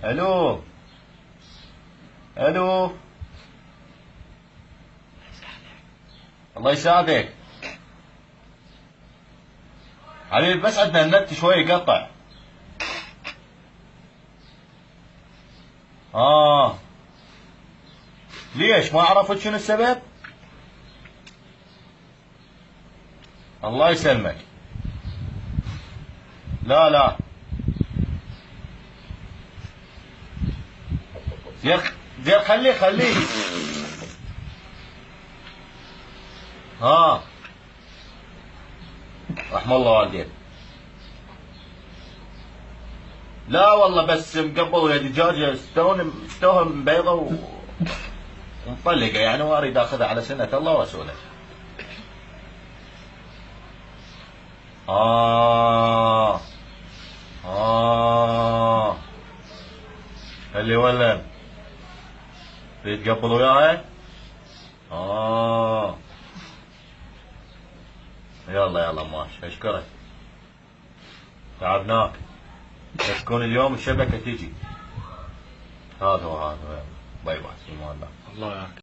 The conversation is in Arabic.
الو الو. الله يساعدك حبيبي، بس عندنا النت شوي يقطع. ليش ما عرفت شنو السبب؟ الله يسلمك. لا لا زين زين، خليه. رحم الله والديك. لا والله بس مقبل يا دجاجة استوها بيضة ومطلقة يعني، واريد اخذها على سنة الله ورسوله. اللي ولا بيتقبل وياي. يلا ماشي، اشكرك، تعبناك. بس تكون اليوم الشبكة تجي. هذا هو. باي باي. الله. الله يعافيك.